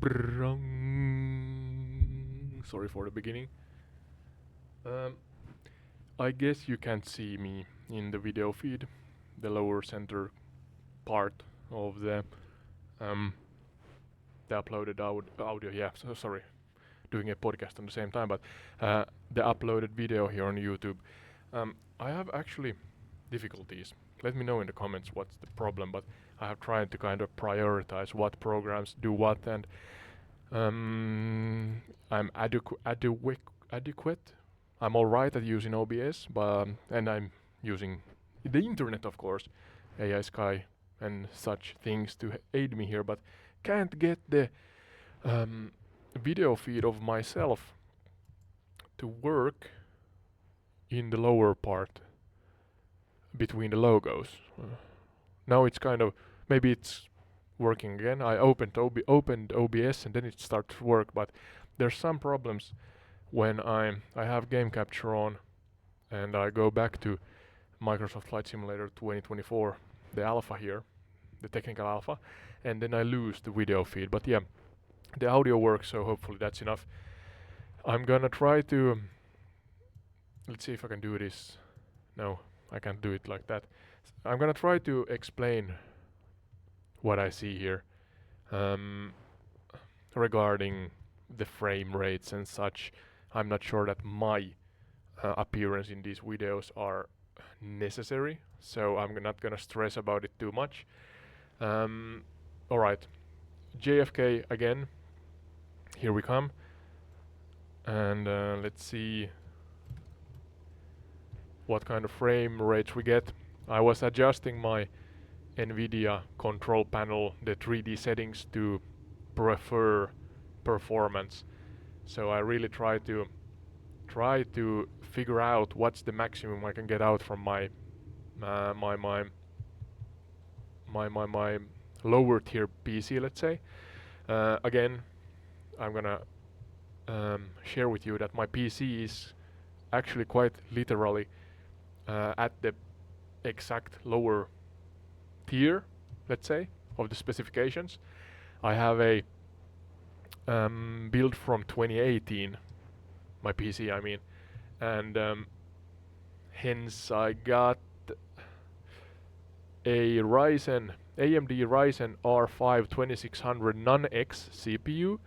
Sorry for the beginning. I guess you can't see me in the video feed, the lower center part of um, the uploaded audio. Yeah, so sorry, doing a podcast on the same time, but the uploaded video here on YouTube. I have actually difficulties. Let me know in the comments what's the problem, but I have tried to kind of prioritize what programs do what, and I'm adequate. I'm alright at using OBS, but and I'm using the internet, of course, AI Sky and such things to aid me here, but can't get the video feed of myself to work in the lower part between the logos. Now it's kind of, maybe it's working again. I opened OBS and then it starts to work, but there's some problems when I have game capture on and I go back to Microsoft Flight Simulator 2024, the alpha here, the technical alpha, and then I lose the video feed. But yeah, the audio works, so hopefully that's enough. I'm gonna try to, let's see if I can do this. No, I can't do it like that. I'm gonna try to explain what I see here regarding the frame rates and such. I'm not sure that my appearance in these videos are necessary, so I'm not gonna stress about it too much. Alright, JFK again, here we come, and let's see what kind of frame rates we get. I was adjusting my Nvidia control panel, the 3D settings, to prefer performance, so I really try to figure out what's the maximum I can get out from my lower tier PC, let's say. Again, I'm gonna share with you that my PC is actually quite literally at the exact lower tier, let's say, of the specifications. I have a build from 2018, my PC I mean, and hence I got a AMD Ryzen R5 2600 Non-X CPU,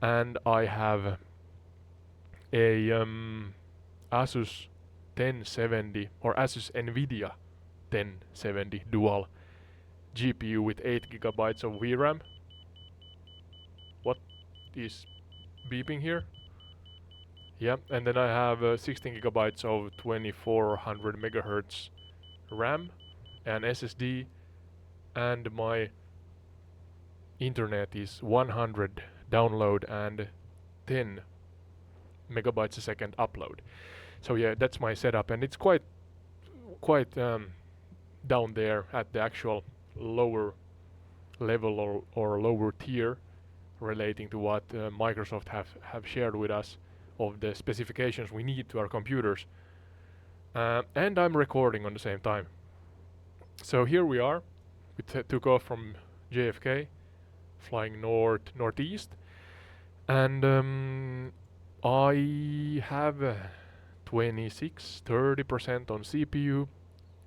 and I have a Asus 1070 or Asus Nvidia 1070 dual GPU with 8 gigabytes of VRAM. What is beeping here? Yeah, and then I have 16 gigabytes of 2400 megahertz RAM and SSD, and my internet is 100 download and 10 megabytes a second upload. So yeah, that's my setup, and it's quite down there at the actual lower level or lower tier relating to what Microsoft have shared with us of the specifications we need to our computers. And I'm recording on the same time. So here we are. We took off from JFK, flying northeast, and I have 26-30% on CPU.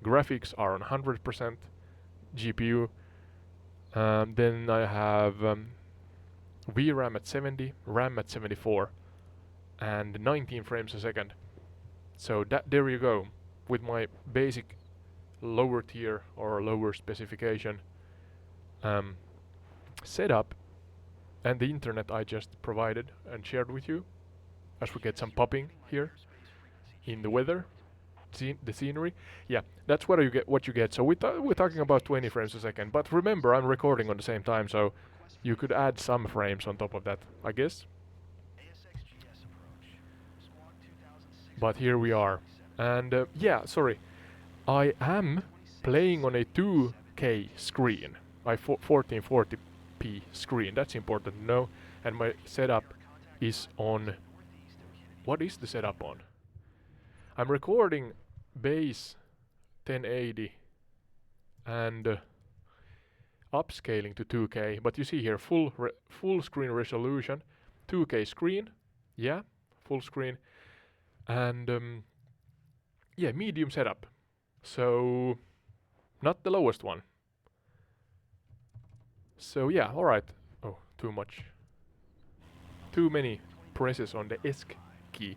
Graphics are on 100% GPU. Then I have VRAM at 70, RAM at 74, and 19 frames a second. So there you go, with my basic lower tier or lower specification setup and the internet I just provided and shared with you, as we get some popping here in the weather, the scenery. Yeah, that's what you get. So we're talking about 20 frames a second, but remember, I'm recording on the same time, so you could add some frames on top of that, I guess. But here we are, and yeah, sorry, I am playing on a 2K screen, 1440p screen. That's important to know. And my setup is on. What is the setup on? I'm recording base 1080, and upscaling to 2K, but you see here full screen resolution, 2K screen, yeah, full screen, and yeah, medium setup. So not the lowest one. So yeah, all right. Oh, too much. Too many presses on the ESC key.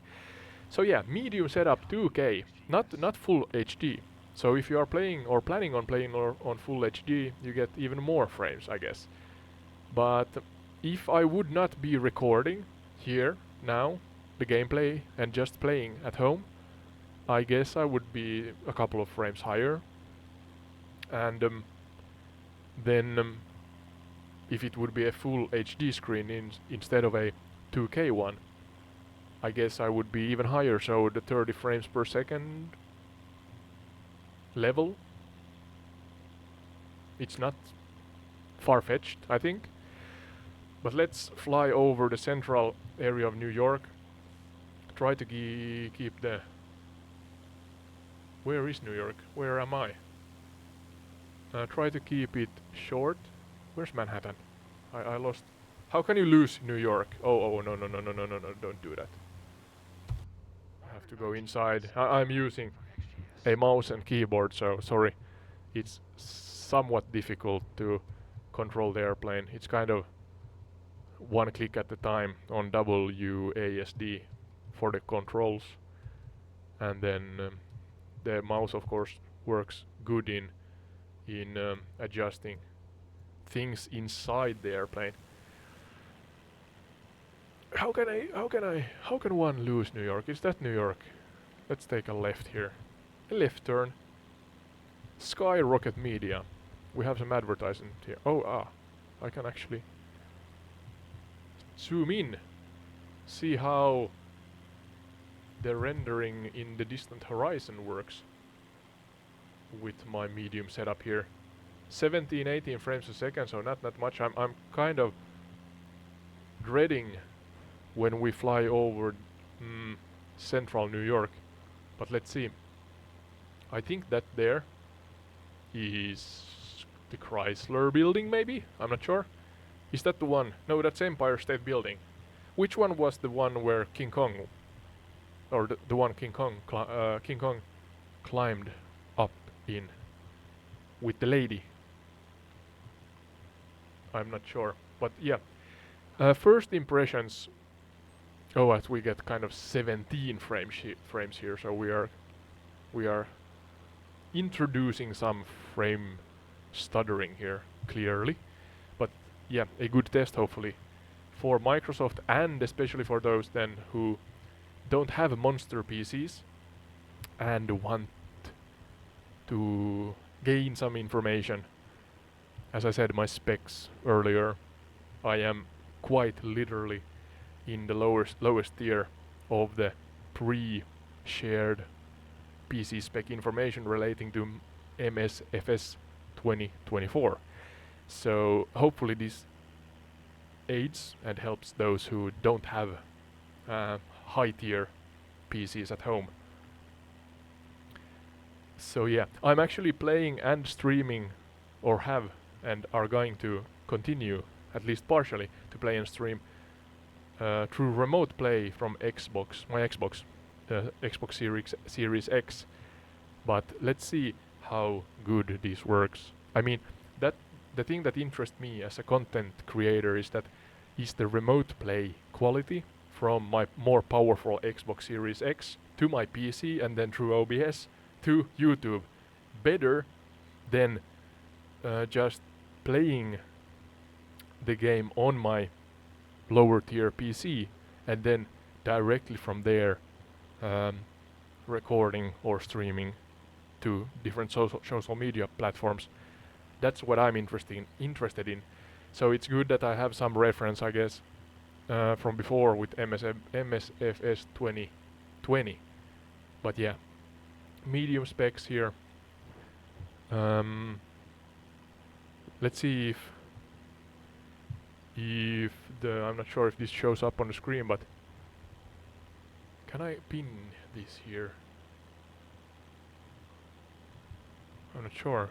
So yeah, medium setup 2K, not full HD. So if you are playing or planning on playing on full HD, you get even more frames, I guess. But if I would not be recording here now the gameplay and just playing at home, I guess I would be a couple of frames higher. And then if it would be a full HD screen instead of a 2K one, I guess I would be even higher, so the 30 frames per second level, it's not far-fetched, I think. But let's fly over the central area of New York. Try to keep the... Where is New York? Where am I? Try to keep it short. Where's Manhattan? I lost... How can you lose New York? Oh, no, don't do that. I have to go inside. I'm using a mouse and keyboard, so sorry. It's somewhat difficult to control the airplane. It's kind of one click at a time on WASD for the controls, and then the mouse of course works good in adjusting things inside the airplane. How can one lose New York? Is that New York? Let's take a left here. A left turn. Skyrocket Media. We have some advertisement here. I can actually zoom in. See how the rendering in the distant horizon works with my medium setup here. 17-18 frames a second, so not that much. I'm kind of dreading when we fly over central New York, but let's see. I think that there is the Chrysler building, maybe? I'm not sure. Is that the one? No, that's Empire State Building. Which one was the one where King Kong, or the one King Kong climbed up in with the lady? I'm not sure, but yeah. First impressions. Oh, as we get kind of 17 frames here, so we are introducing some frame stuttering here clearly. But yeah, a good test hopefully for Microsoft, and especially for those then who don't have monster PCs and want to gain some information. As I said, my specs earlier, I am quite literally in the lowest tier of the pre-shared PC spec information relating to Msfs 2024. So hopefully this aids and helps those who don't have high tier PCs at home. So yeah, I'm actually playing and streaming, or have and are going to continue, at least partially, to play and stream through remote play from Xbox, my Xbox, Xbox Series X. But let's see how good this works. I mean, that the thing that interests me as a content creator is the remote play quality from my more powerful Xbox Series X to my PC and then through OBS to YouTube better than just playing the game on my lower tier PC and then directly from there recording or streaming to different social media platforms. That's what I'm interested in. So it's good that I have some reference, I guess, from before with MSFS 2020. But yeah, medium specs here. Let's see if I'm not sure if this shows up on the screen, but can I pin this here? I'm not sure.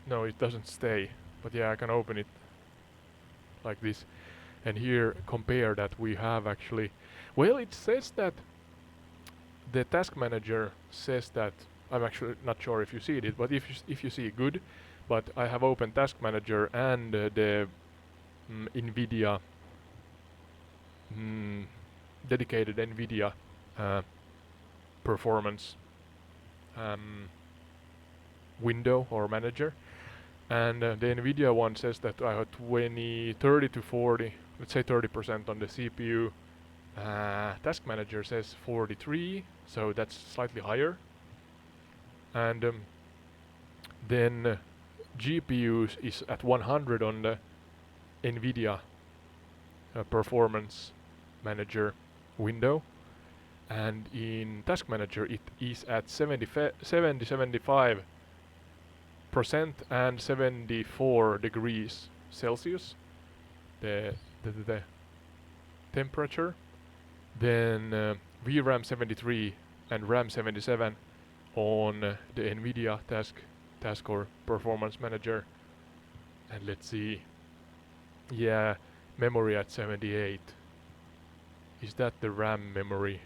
no, it doesn't stay, but yeah, I can open it like this, and here compare that we have actually, well, it says that the task manager says that, I'm actually not sure if you see it, but if you see, good, but I have open task manager and the Nvidia dedicated Nvidia performance window or manager, and the Nvidia one says that I have 30 to 40, let's say 30% on the CPU. Task manager says 43, so that's slightly higher, and then GPUs is at 100 on the Nvidia performance manager window, and in task manager it is at 75% and 74 degrees Celsius, the temperature. Then VRAM 73 and RAM 77 on the Nvidia task or performance manager. And let's see, yeah, memory at 78. Is that the RAM memory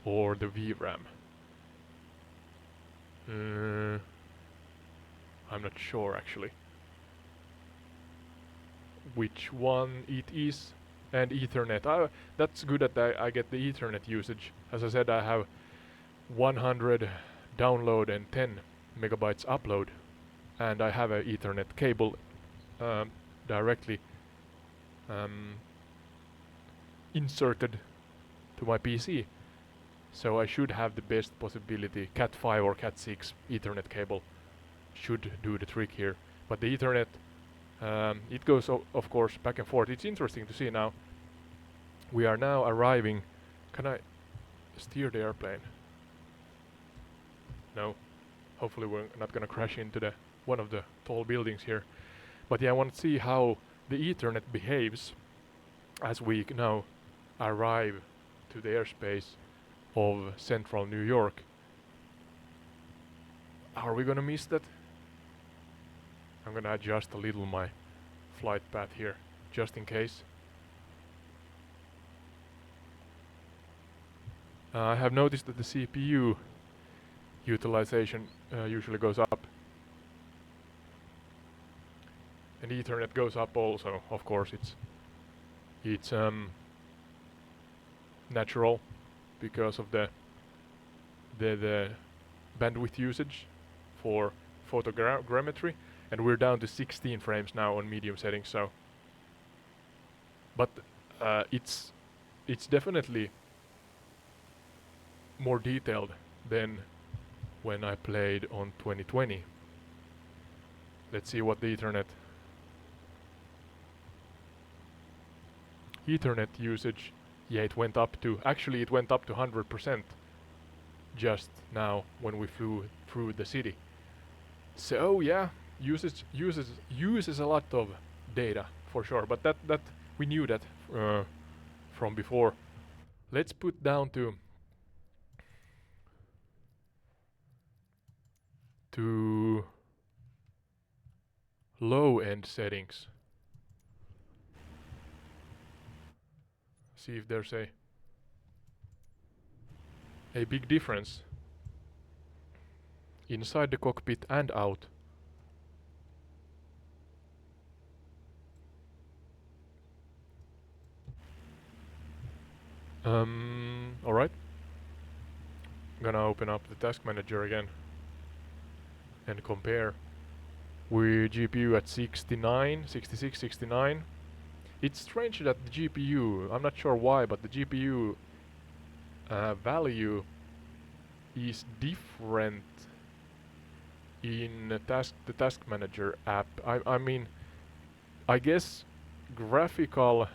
or the VRAM? I'm not sure actually which one it is. And Ethernet, that's good that I get the Ethernet usage. As I said, I have 100 download and 10 megabytes upload, and I have an Ethernet cable directly inserted to my PC, so I should have the best possibility. Cat5 or Cat6 Ethernet cable should do the trick here, but the Ethernet, it goes of course back and forth. It's interesting to see now. We are now arriving. Can I steer the airplane? No. Hopefully we're not gonna crash into the one of the tall buildings here. But yeah, I want to see how the Ethernet behaves as we now arrive to the airspace of central New York. Are we gonna miss that? I'm gonna adjust a little my flight path here, just in case. I have noticed that the CPU utilization usually goes up, and Ethernet goes up also. Of course, it's natural because of the bandwidth usage for photogrammetry, and we're down to 16 frames now on medium settings. So, but it's definitely more detailed than when I played on 2020. Let's see what the Ethernet usage, yeah, it went up to 100% just now when we flew through the city. So yeah, uses a lot of data for sure, but that we knew that from before. Let's put down to low end settings. See if there's a big difference inside the cockpit and out. Alright. I'm gonna open up the task manager again and compare with GPU at 66, 69. It's strange that the GPU, I'm not sure why, but the GPU value is different in the task manager app. I mean, I guess grafikka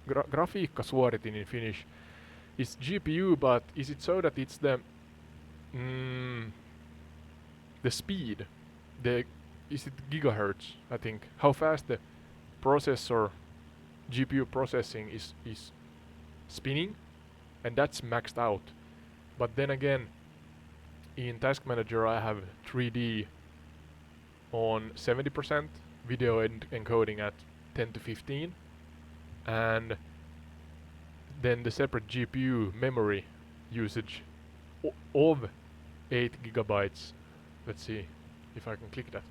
suoritin in Finnish is GPU, but is it so that it's the speed, is it gigahertz? I think how fast the processor GPU processing is spinning, and that's maxed out. But then again, in task manager I have 3D on 70%, video encoding at 10 to 15, and then the separate GPU memory usage of 8 gigabytes. Let's see if I can click that.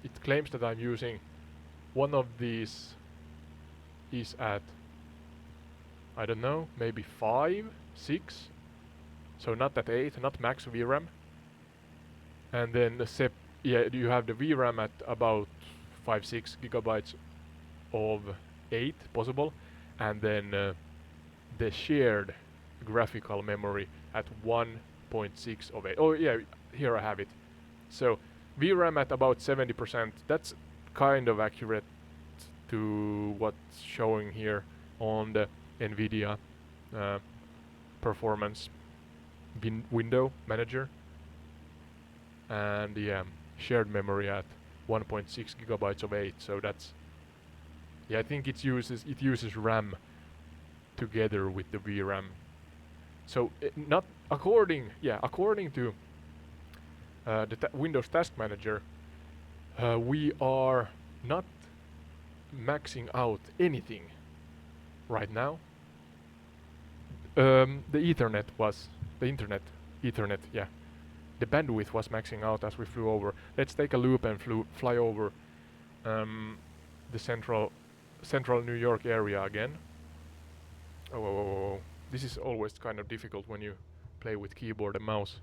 It claims that I'm using one of these is at, I don't know, maybe 5, 6, so not at 8, not max VRAM. And then you have the VRAM at about 5, 6 gigabytes of 8 possible, and then the shared graphical memory at 1.6 of 8. Oh yeah, here I have it. So VRAM at about 70%, that's kind of accurate to what's showing here on the Nvidia performance window manager. And yeah, shared memory at 1.6 gigabytes of 8, so that's, yeah, I think it uses RAM together with the VRAM. So not according to the Windows Task Manager, we are not maxing out anything right now. The Ethernet, yeah. The bandwidth was maxing out as we flew over. Let's take a loop and fly over the central New York area again. Oh, this is always kind of difficult when you play with keyboard and mouse.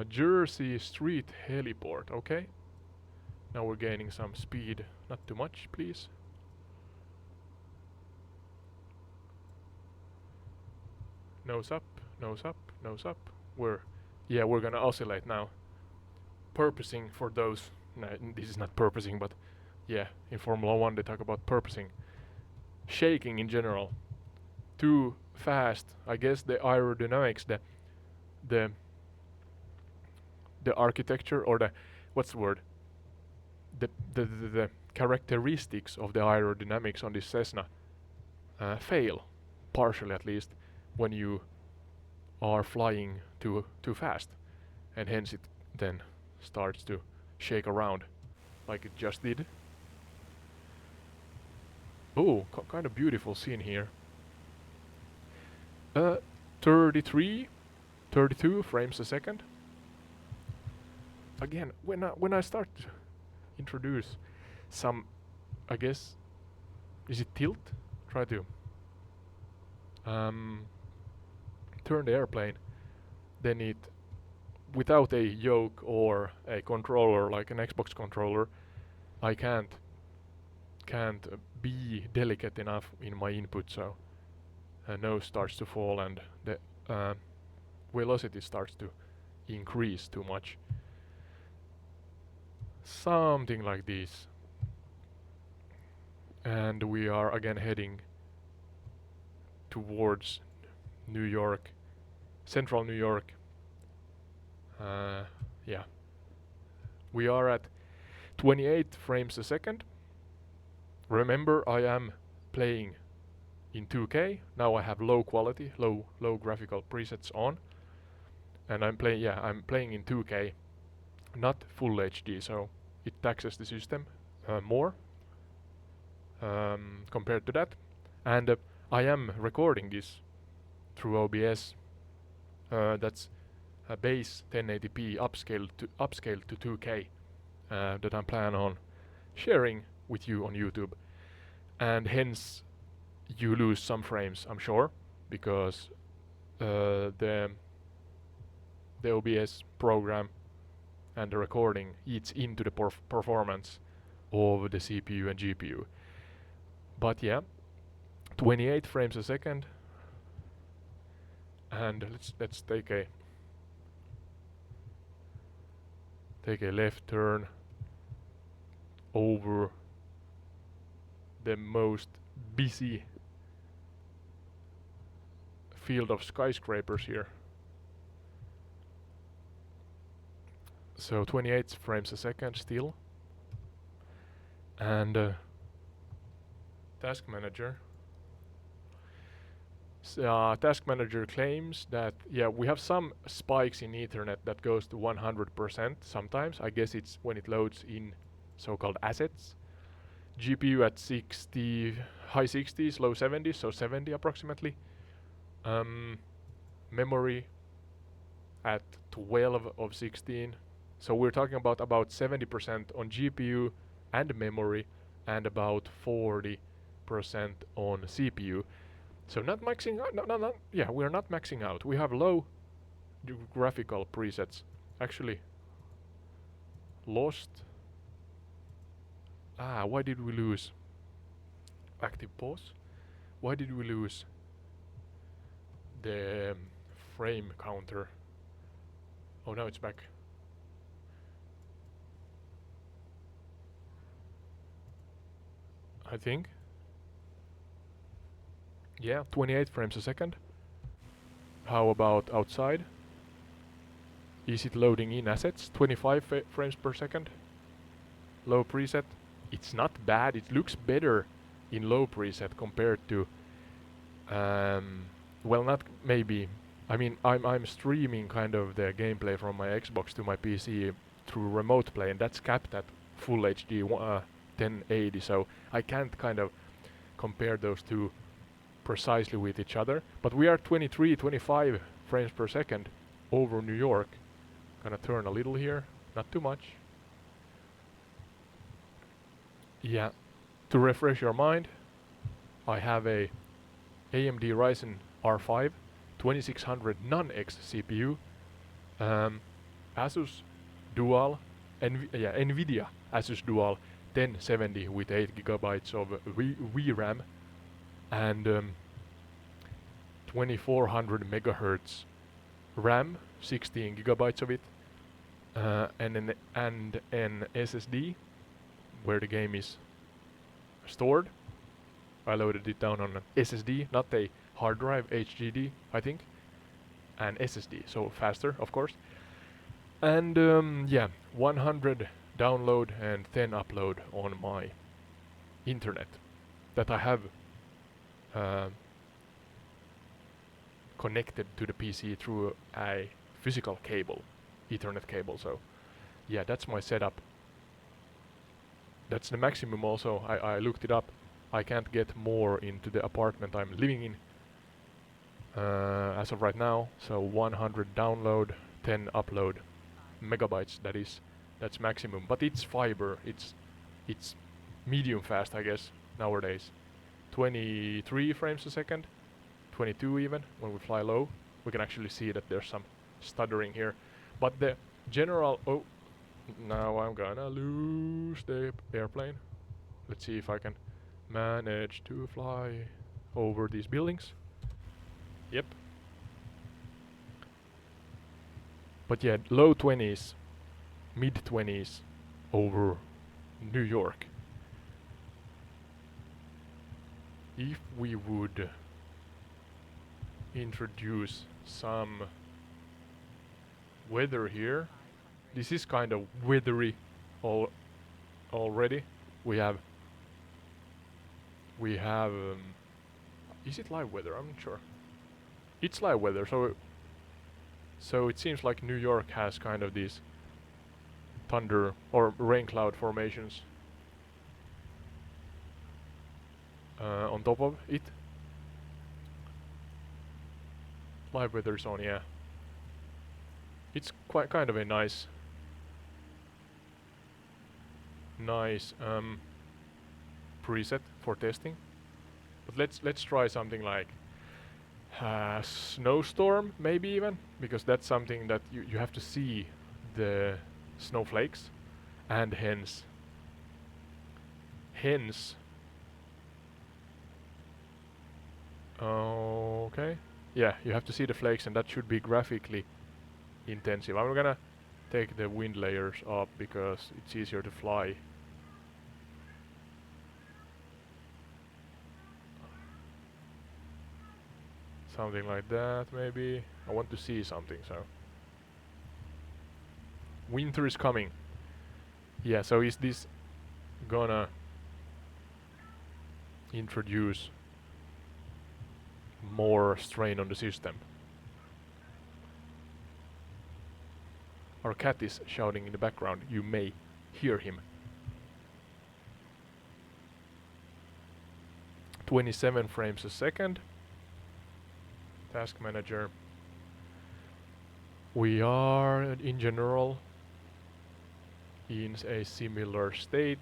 Jersey Street heliport, okay. Now we're gaining some speed, not too much, please. Nose up, nose up, nose up. We're gonna oscillate now. Purposing for those, no, this is not purposing, but yeah, in Formula 1 they talk about purposing. Shaking in general. Too fast, I guess the aerodynamics, the architecture, or the, what's the word? The characteristics of the aerodynamics on this Cessna fail, partially at least, when you are flying too fast, and hence it then starts to shake around like it just did. Oh, kind of beautiful scene here. 33, 32 frames a second. Again, when I start to introduce some, I guess, is it tilt? Try to turn the airplane, then it, without a yoke or a controller like an Xbox controller, I can't be delicate enough in my input, so nose starts to fall and the velocity starts to increase too much. Something like this. And we are again heading towards New York, central New York. Yeah. We are at 28 frames a second. Remember, I am playing in 2K. Now I have low quality, low graphical presets on, and I'm playing in 2K, not full HD, so it taxes the system more compared to that. And I am recording this through OBS. That's a base 1080p upscaled to 2K that I'm planning on sharing with you on YouTube, and hence you lose some frames, I'm sure, because the OBS program and the recording eats into the performance of the CPU and GPU. But yeah, 28 frames a second, and let's take a left turn over the most busy field of skyscrapers here. So 28 frames a second still, and Task Manager Task manager claims that we have some spikes in Ethernet that goes to 100% sometimes. I guess it's when it loads in so-called assets. GPU at 60, high 60s, low 70s, so 70 approximately. Memory at 12 of 16. So we're talking about 70% on GPU and memory, and about 40% on CPU. So not maxing out. We're not maxing out. We have low graphical presets. Actually, lost. Why did we lose? Active pause. Why did we lose the frame counter? Oh, now it's back. I think. Yeah, 28 frames a second. How about outside? Is it loading in assets? 25 frames per second. Low preset. It's not bad. It looks better in low preset compared to well, not maybe. I mean, I'm streaming kind of the gameplay from my Xbox to my PC through remote play, and that's capped at full HD 1080, so I can't kind of compare those two precisely with each other. But we are 23, 25 frames per second over New York. Gonna turn a little here, not too much. Yeah, to refresh your mind, I have a AMD Ryzen R5 2600 non-X CPU, Asus Dual, Nvidia Asus Dual 1070 with 8 gigabytes of VRAM and 2400 megahertz RAM, 16 gigabytes of it, and an SSD where the game is stored. I loaded it down on an SSD, not a hard drive, HDD, I think, and SSD, so faster, of course. And 100 download and 10 upload on my internet that I have connected to the PC through a physical cable, Ethernet cable. So yeah, that's my setup. That's the maximum also. I looked it up. I can't get more into the apartment I'm living in as of right now. So 100 download, 10 upload megabytes. That's maximum. But it's fiber. It's medium fast, I guess, nowadays. 23 frames a second, 22 even when we fly low. We can actually see that there's some stuttering here. But the general... Oh, now I'm gonna lose the airplane. Let's see if I can manage to fly over these buildings. Yep. But yeah, low 20s, mid 20s over New York. If we would introduce some weather here, this is kind of weathery already. We have is it live weather? I'm not sure. It's live weather, so it seems like New York has kind of these thunder or rain cloud formations on top of it. Live weather is on, yeah. It's quite kind of a nice preset for testing. But let's try something like snowstorm, maybe even, because that's something that you have to see the snowflakes, and hence okay, yeah, you have to see the flakes, and that should be graphically intensive. I'm gonna take the wind layers up because it's easier to fly. Something like that, maybe. I want to see something, so. Winter is coming. Yeah, so is this gonna introduce more strain on the system. Our cat is shouting in the background. You may hear him. 27 frames a second. Task manager. We are in general in a similar state.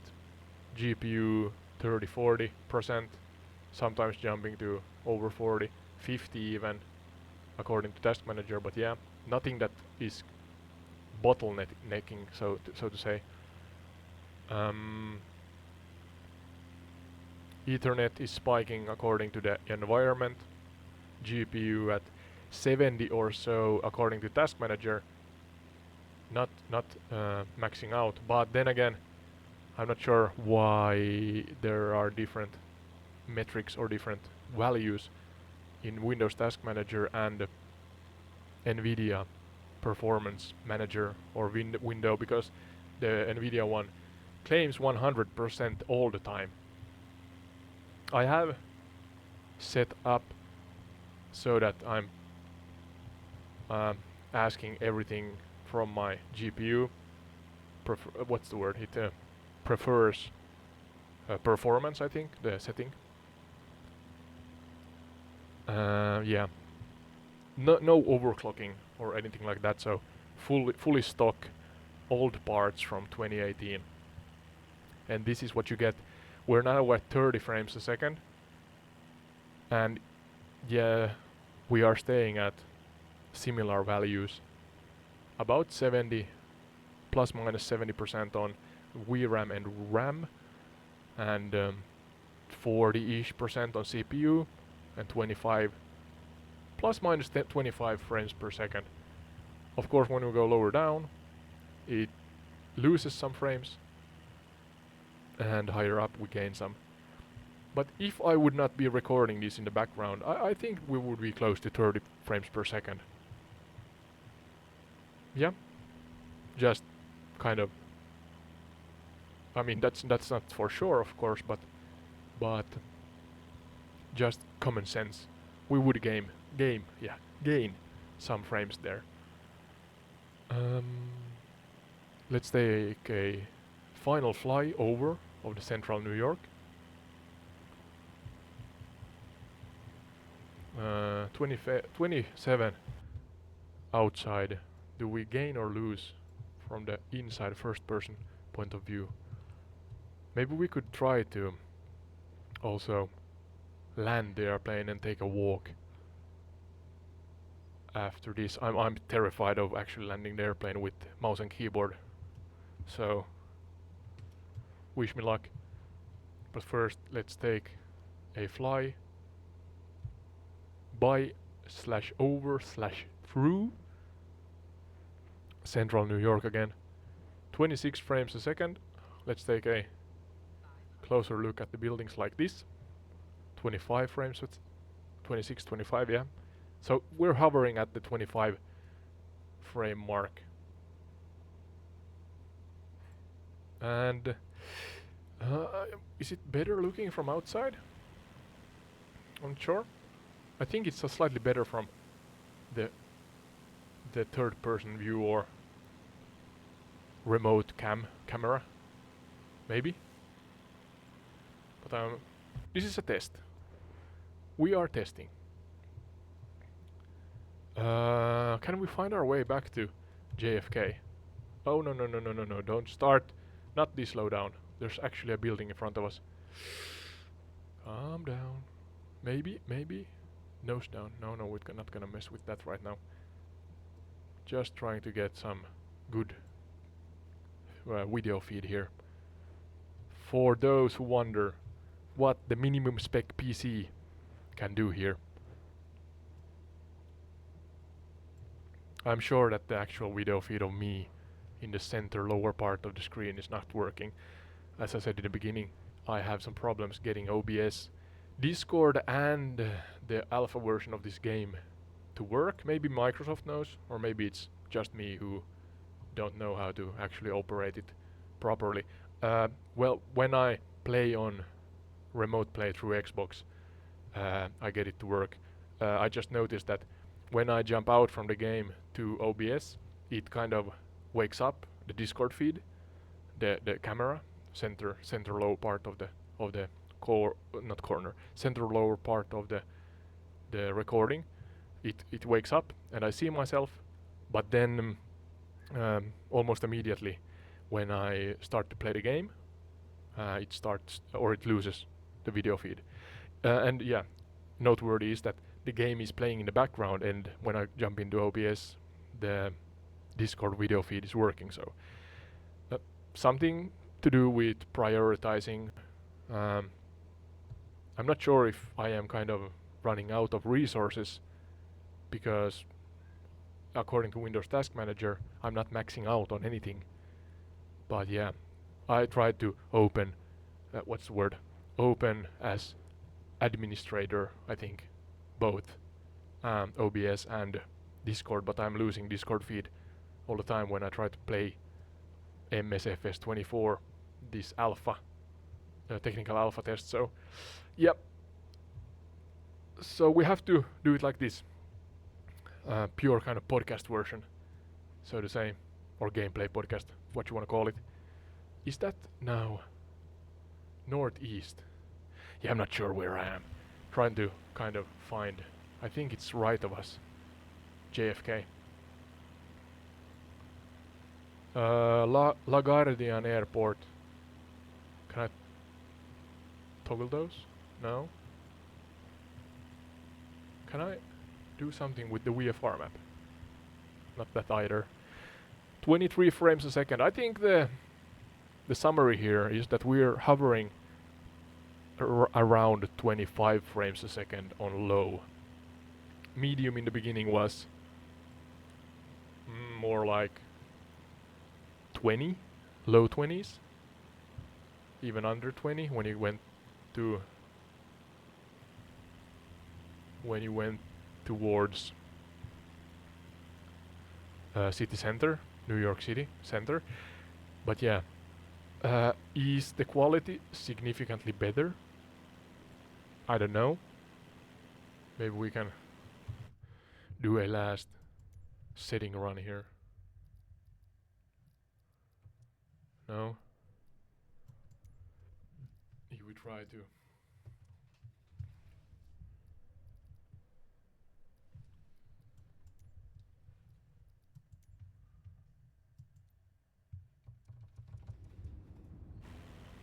GPU 30-40%, sometimes jumping to over 40, 50 even, according to task manager. But yeah, nothing that is bottlenecking, so to say. Ethernet is spiking according to the environment. GPU at 70 or so according to task manager. Not maxing out, but then again, I'm not sure why there are different metrics or different values in Windows Task Manager and Nvidia Performance Manager or window, because the Nvidia one claims 100% all the time. I have set up so that I'm asking everything from my GPU. What's the word? It prefers performance, I think, the setting. Yeah, no overclocking or anything like that. So fully stock old parts from 2018, and this is what you get. We're now at 30 frames a second, and yeah, we are staying at similar values, about 70 plus minus 70% on VRAM and RAM, and 40-ish% on CPU, and 25 plus minus 25 frames per second. Of course, when we go lower down, it loses some frames, and higher up we gain some. But if I would not be recording this in the background, I think we would be close to 30 frames per second. Yeah, just kind of. I mean, that's not for sure, of course, but just common sense. We would gain some frames there. Let's take a final fly over of the central New York. 27 outside. Do we gain or lose from the inside first person point of view? Maybe we could try to also land the airplane and take a walk after this. I'm terrified of actually landing the airplane with mouse and keyboard, so wish me luck. But first, let's take a fly by / over / through central New York again. 26 frames a second. Let's take a closer look at the buildings like this. 25 frames, 26, 25, yeah. So we're hovering at the 25 frame mark. And is it better looking from outside? I'm not sure. I think it's slightly better from the third person view or remote camera, maybe. But this is a test. We are testing. Can we find our way back to JFK? Oh, no, don't start. Not this low down. There's actually a building in front of us. Calm down. Maybe. Nose down. No, we're not gonna mess with that right now. Just trying to get some good video feed here. For those who wonder what the minimum spec PC can do here. I'm sure that the actual video feed of me in the center lower part of the screen is not working. As I said in the beginning, I have some problems getting OBS, Discord and the alpha version of this game to work. Maybe Microsoft knows, or maybe it's just me who don't know how to actually operate it properly. Well, when I play on remote play through Xbox, I get it to work. I just noticed that when I jump out from the game to OBS, it kind of wakes up the Discord feed, the camera, center low part of the core, not corner, center lower part of the recording. It wakes up and I see myself, but then almost immediately when I start to play the game, it starts or it loses the video feed. And yeah, noteworthy is that the game is playing in the background, and when I jump into OBS, the Discord video feed is working. So something to do with prioritizing. I'm not sure if I am kind of running out of resources, because according to Windows Task Manager, I'm not maxing out on anything. But yeah, I tried to open, what's the word? Open as administrator, I think, both OBS and Discord, but I'm losing Discord feed all the time when I try to play Msfs 24, this alpha, technical alpha test. So, yep. So we have to do it like this, pure kind of podcast version, so to say, or gameplay podcast, what you want to call it. Is that now northeast? Yeah, I'm not sure where I am. Trying to kind of find. I think it's right of us. JFK. LaGuardian Airport. Can I toggle those? No. Can I do something with the VFR map? Not that either. 23 frames a second. I think the summary here is that we're hovering around 25 frames a second on low. Medium in the beginning was more like 20, low 20s, even under 20 when you went towards city center, New York City center. But yeah, is the quality significantly better? I don't know. Maybe we can do a last setting run here. No? If we try to.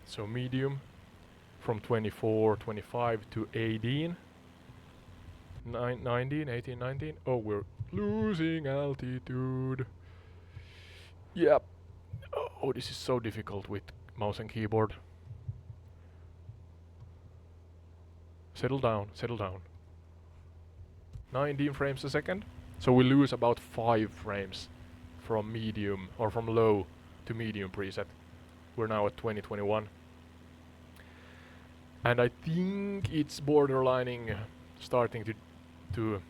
So medium from 24, 25 to 18. 19, 18, 19. Oh, we're losing altitude. Yep. Oh, this is so difficult with mouse and keyboard. Settle down, settle down. 19 frames a second. So we lose about 5 frames from medium or from low to medium preset. We're now at 2021. And I think it's borderlining starting to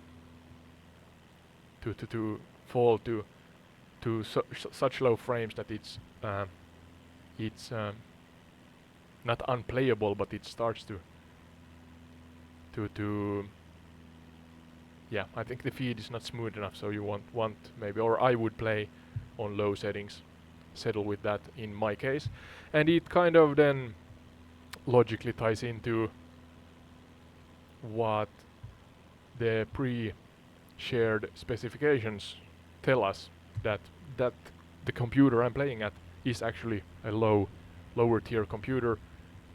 fall to such low frames that it's not unplayable, but it starts to yeah, I think the feed is not smooth enough, so you want maybe, or I would play on low settings, settle with that in my case. And it kind of then logically ties into what the pre-shared specifications tell us, that the computer I'm playing at is actually a lower tier computer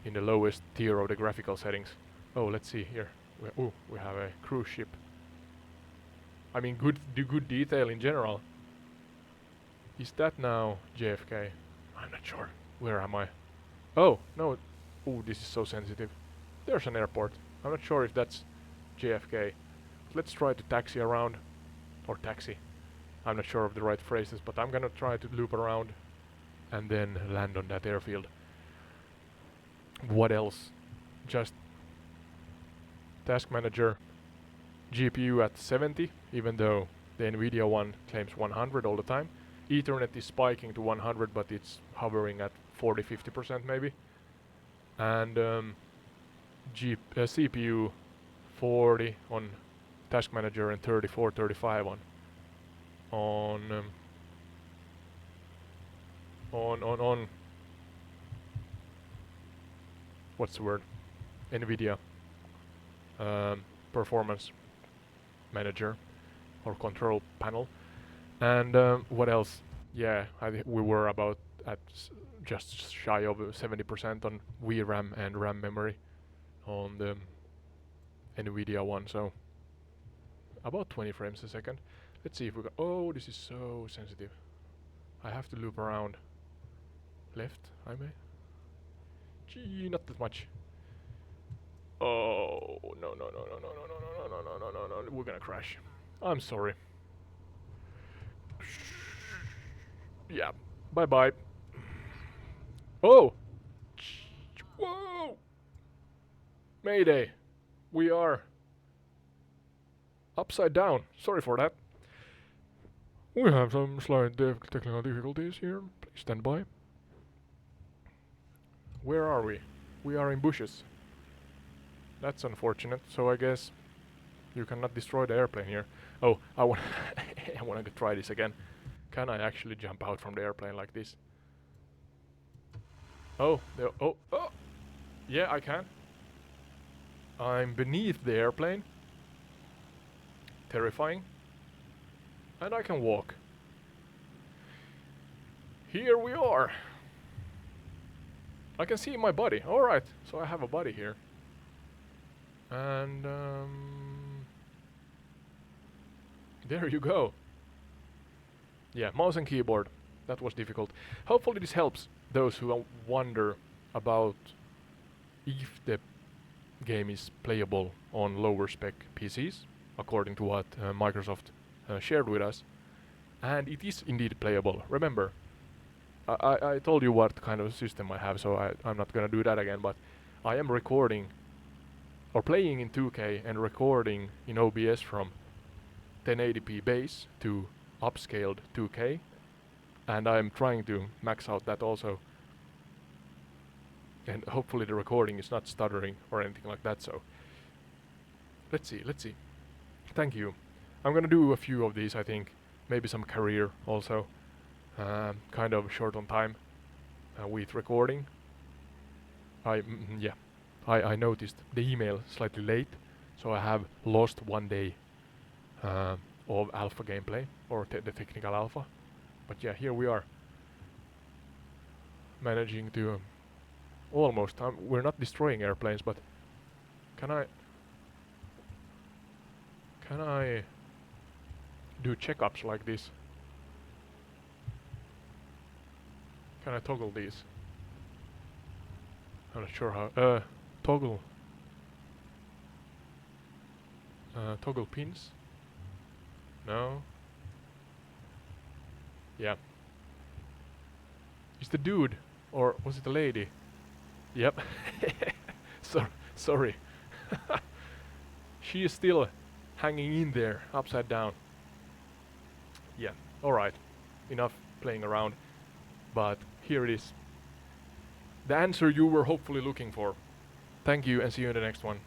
in the lowest tier of the graphical settings. Oh, let's see here. We have a cruise ship. I mean, good detail in general. Is that now JFK? I'm not sure. Where am I? Oh, no. Oh, this is so sensitive. There's an airport. I'm not sure if that's JFK. Let's try to taxi around. Or taxi. I'm not sure of the right phrases, but I'm gonna try to loop around and then land on that airfield. What else? Just Task Manager. GPU at 70, even though the Nvidia one claims 100 all the time. Ethernet is spiking to 100, but it's hovering at 40-50% maybe. And CPU 40 on Task Manager and 34, 35 on what's the word? Nvidia Performance Manager or Control Panel. And what else? Yeah, we were about at just shy of 70% on VRAM and RAM memory on the Nvidia one, so about 20 frames a second. Let's see if we got. Oh, this is so sensitive. I have to loop around. Left, I may. Gee, not that much. Oh no no no no no no no no no no no no no! We're gonna crash. I'm sorry. Yeah. Bye bye. Oh. Whoa. Mayday. We are upside down. Sorry for that. We have some slight technical difficulties here. Please stand by. Where are we? We are in bushes. That's unfortunate. So I guess you cannot destroy the airplane here. Oh, I want I want to try this again. Can I actually jump out from the airplane like this? Oh, oh, oh! Yeah, I can. I'm beneath the airplane. Terrifying. And I can walk. Here we are. I can see my body. Alright, so I have a body here. And there you go. Yeah, mouse and keyboard. That was difficult. Hopefully this helps those who wonder about if the game is playable on lower spec PCs, according to what Microsoft shared with us. And it is indeed playable. Remember, I told you what kind of system I have, so I'm not gonna do that again, but I am recording or playing in 2K and recording in OBS from 1080p base to upscaled 2K, and I'm trying to max out that also, and hopefully the recording is not stuttering or anything like that. So let's see. Thank you. I'm gonna do a few of these, I think, maybe some career also, kind of short on time with recording. I noticed the email slightly late, so I have lost 1 day of alpha gameplay, or the technical alpha. But yeah, here we are, managing to almost. We're not destroying airplanes, but can I do checkups like this? Can I toggle these? I'm not sure how. Toggle pins? No. Yeah. Is the dude, or was it the lady? Yep. Sorry. She is still hanging in there, upside down. Yeah. Alright. Enough playing around. But here it is. The answer you were hopefully looking for. Thank you and see you in the next one.